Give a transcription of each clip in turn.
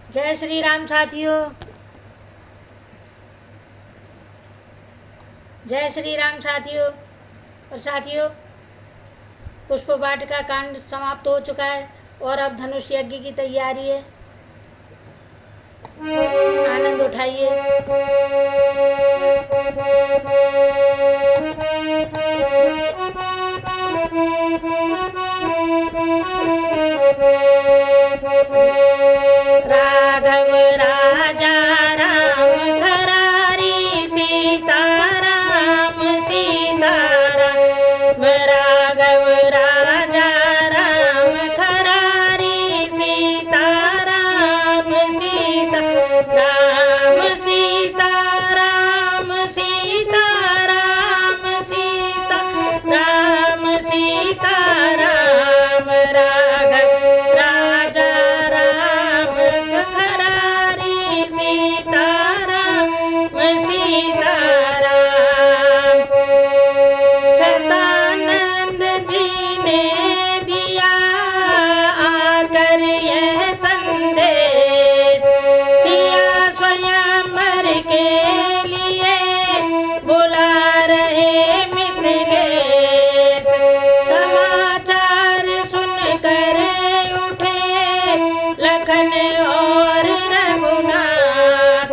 जय श्री राम साथियों। जय श्री राम साथियों। और साथियों, पुष्प वाटिका कांड समाप्त हो चुका है और अब धनुष यज्ञ की तैयारी है। आनंद उठाइए। राघव राजा राम खरारी सीता राम राघव राजा राम खरारी सीता राम राघव राजा राम खरारी सीता राम। शतानंद जी ने दिया आकर यह संदेश, सिया स्वयंवर के लिए बुला रहे मिथिलेश। समाचार सुनकर उठे लखन और रघुनाथ,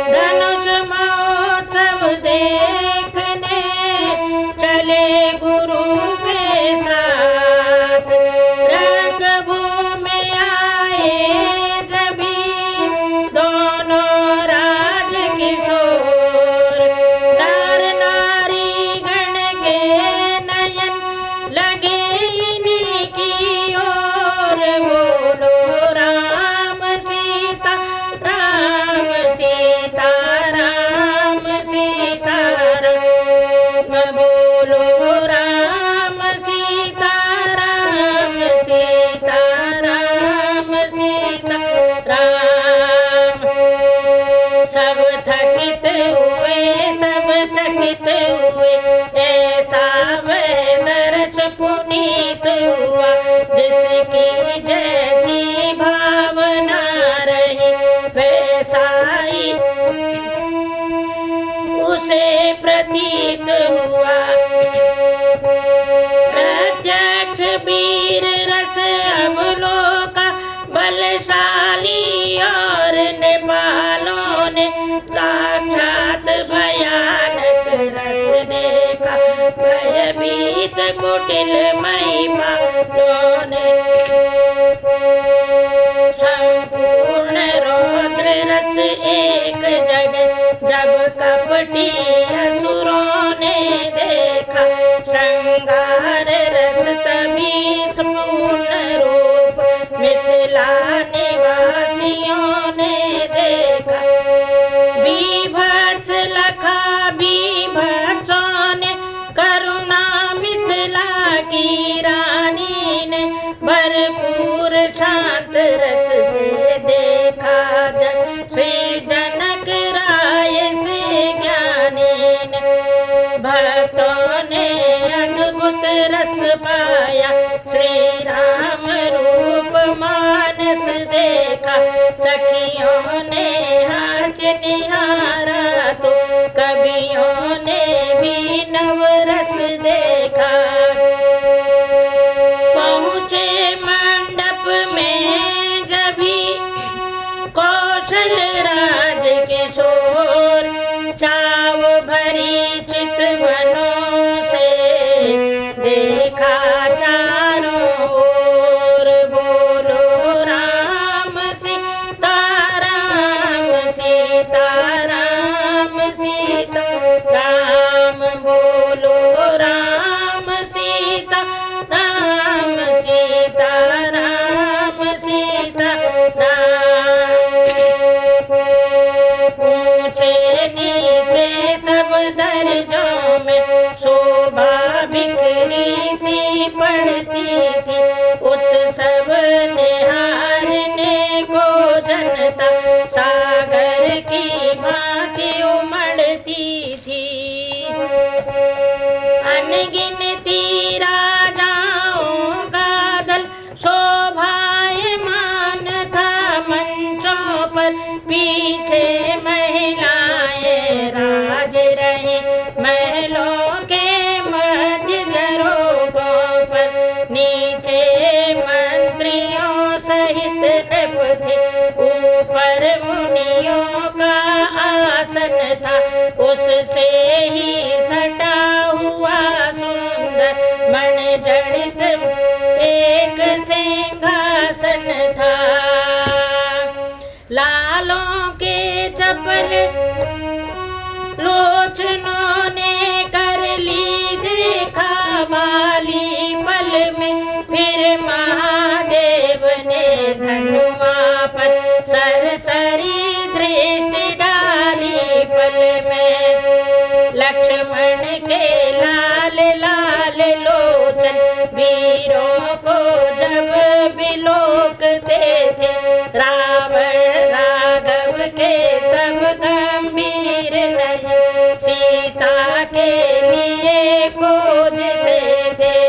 धनुष महोत्सव देखने चले गुरु के साथ। रंगभूमि आए जभी दोनों राज किशोर, नर नारी गण के नयन लगे इन्हीं की ओर। बोलो राम सीता राम बोलो राम सीता राम सब थकित हुए, सब चकित हुए, ऐसा वह दर्श पुनीत हुआ जिसकी जैसी भावना रही वैसा ही उसे प्रतीत हुआ। प्रत्यक्ष वीर रस अवलोका बलशाली और नेपालों ने साक्षात भयानक रस देखा। भयभीत कुटिल महिपालों ने संपूर्ण रौद्र रस एक जगह जब कपटी असुरों ने देखा। श्रृंगार रस तभी पूर्ण रूप मिथिला निवासियों ने देखा। बीभत्स लखा बीभत्सों ने करुणा मिथिला की रानी ने भरपूर शांत रस से देखा। जब श्री जनक राय से ज्ञानी ने भक्तों ने अद्भुत रस पाया। श्री राम रूप मानस देखा, सखियों ने हास्य निहारा तो कवियों ने भी नवरस देखा। पहुँचे मंडप में जभी कौशल राज किशोर, चाव भरी चित बनों से देखा चारों ओर। बोलो राम सीता राम बोलो राम सीता राम ऊंचे नीचे सब दर्जों में शोभा बिखरी सी पड़ती थी। उत्सव निहारने को जनता सागर की भांति उमड़ती थी। अनगिनती राजाओं का दल शोभायमान था मंचों नृप थे, ऊपर मुनियों का आसन था, उससे ही सटा हुआ सुंदर मणिजड़ित एक सिंहासन था। लालों के चपल लोचनों ने कर ली देखा वाली पल में, फिर महादेव ने धनुआ पर सरसरी दृष्टि डाली पल में। लक्ष्मण के लाल लाल लोचन वीरों को जब बिलोकते थे, रावण राघव के तब गंभीर नयन सीता के लिए खोजते थे।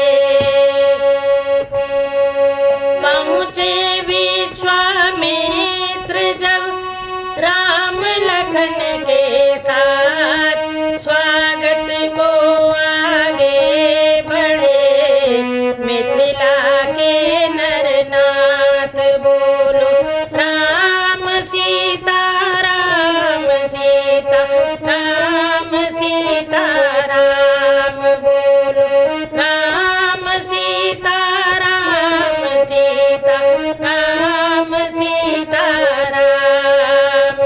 पहुँचे विश्वामित्र जब राम लखन के साथ, स्वागत को आगे बढ़े मिथिला के नरनाथ। बोलो राम सीता राम सीता राम सीता राम, बोलो राम सीता राम सीता राम सीता राम।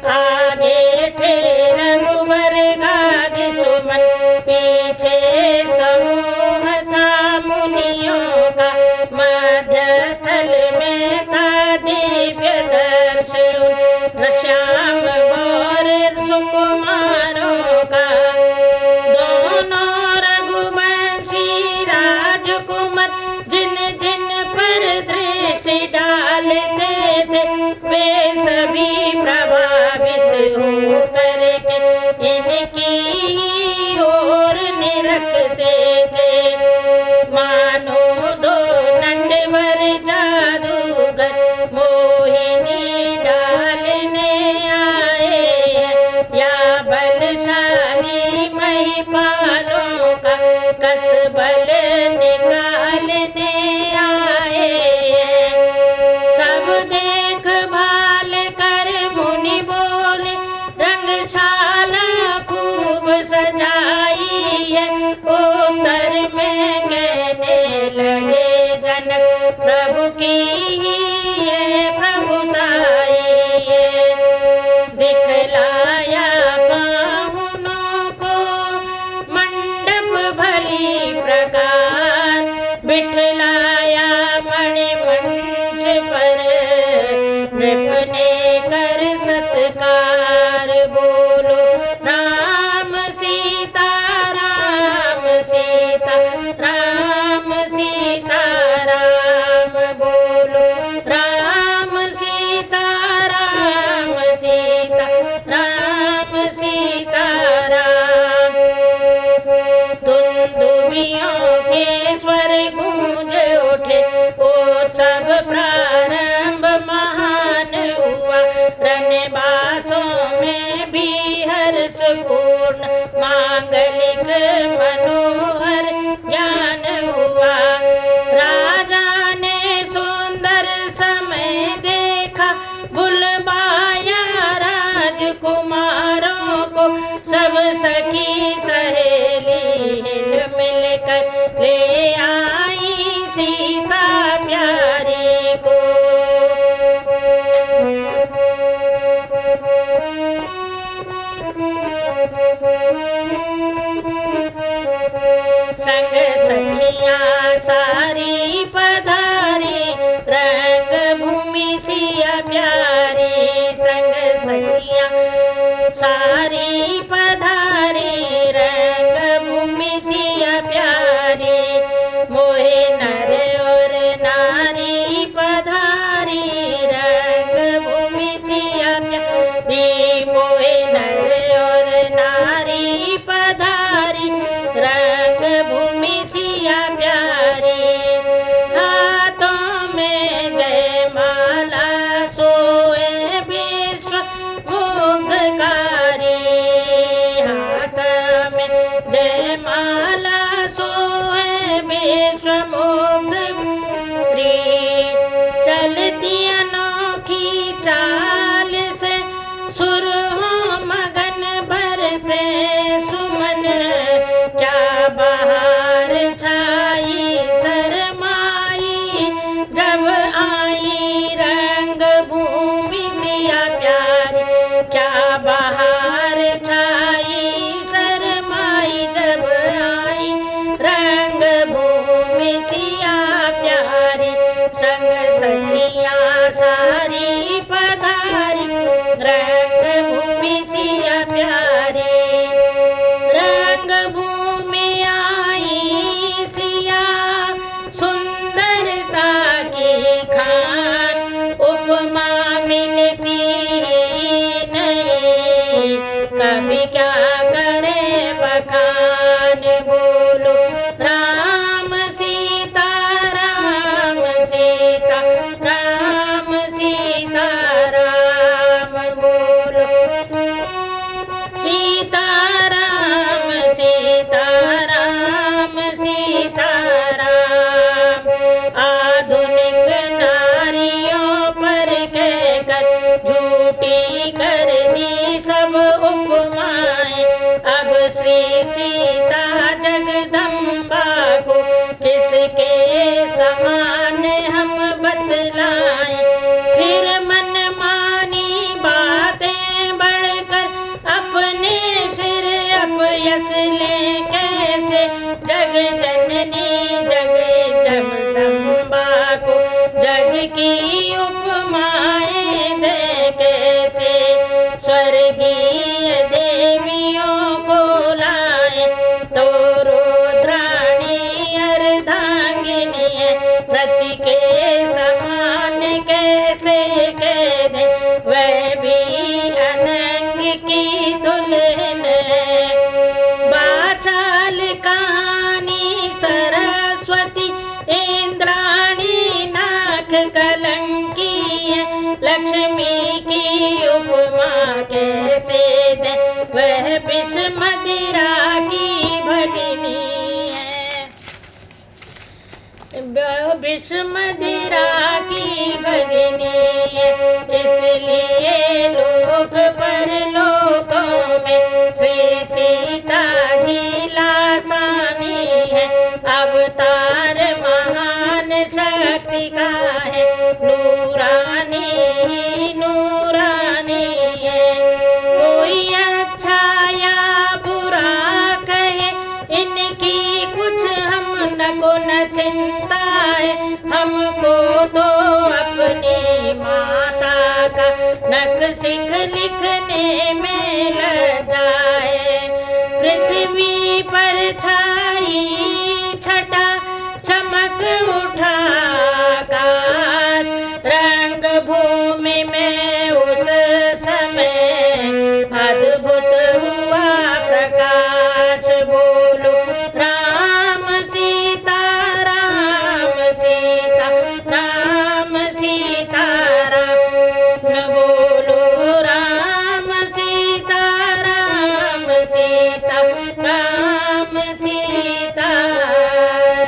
आगे थे रघुबर गाद सुमन, पीछे समूह था मुनियों का, मध्यस्थल में था दिव्य दर्शन श्याम गौर सुकुमारों का। दोनों रघुवंशी राजकुमार जिन जिन पर दृष्टि डालते थे, वे सभी प्रभावित हो करके इनकी ओर निरखते थे। मानो दो नटवर जादूगर मोहिनी डालने आए हैं, या बलशाली महिपालों का कस बल निकालने आए हैं। सब देख भाल कर मुनि बोले, रंगशाला खूब सजाई है। उत्तर में कहने लगे जनक, प्रभु की है प्रभुताई है। दिखलाया पाहुनों को मंडप भली प्रकार, बिठलाया मणिमंच पर नृप ने कर सत्कार। बोलो राम सीता राम सीता राम सीता राम, बोलो राम सीता राम सीता राम सीता राम। दुंदुभियों के स्वर गूंज उठे, उत्सव प्रारंभ महान हुआ, रनबासों सखियाँ सारी पधारी, रंग भूमि सिया प्यारी। रंग भूमि आई सिया सुंदरता की खान, उपमा मिलती नहीं, कभी क्या करे बखान। बोलो राम सीता राम सीता राम सीता राम, बोलो सीता राम सीता राम सीता राम। आधुनिक नारियों पर कहकर झूठी कर दी सब उपमाएं, अब श्री सीता जगदम्बा को किसके समान हम बतलाएं। फिर मनमानी बातें बढ़कर अपने सिर अपयश ले कैसे, जग जननी जग जगदम्बा को जग की उपमाएं दे कैसे। स्वर्गीय देवियों को लाए तो रुद्राणी अर्धांगिनी, रति के समान कैसे कह दे, वह भी अनंग की दुल्हन है। बाचाल कहानी सरस्वती इंद्राणी नाक कलंकी है, लक्ष्मी की उपमा कैसे दे, वह विष मदिरा की भगिनी है। विष मदिरा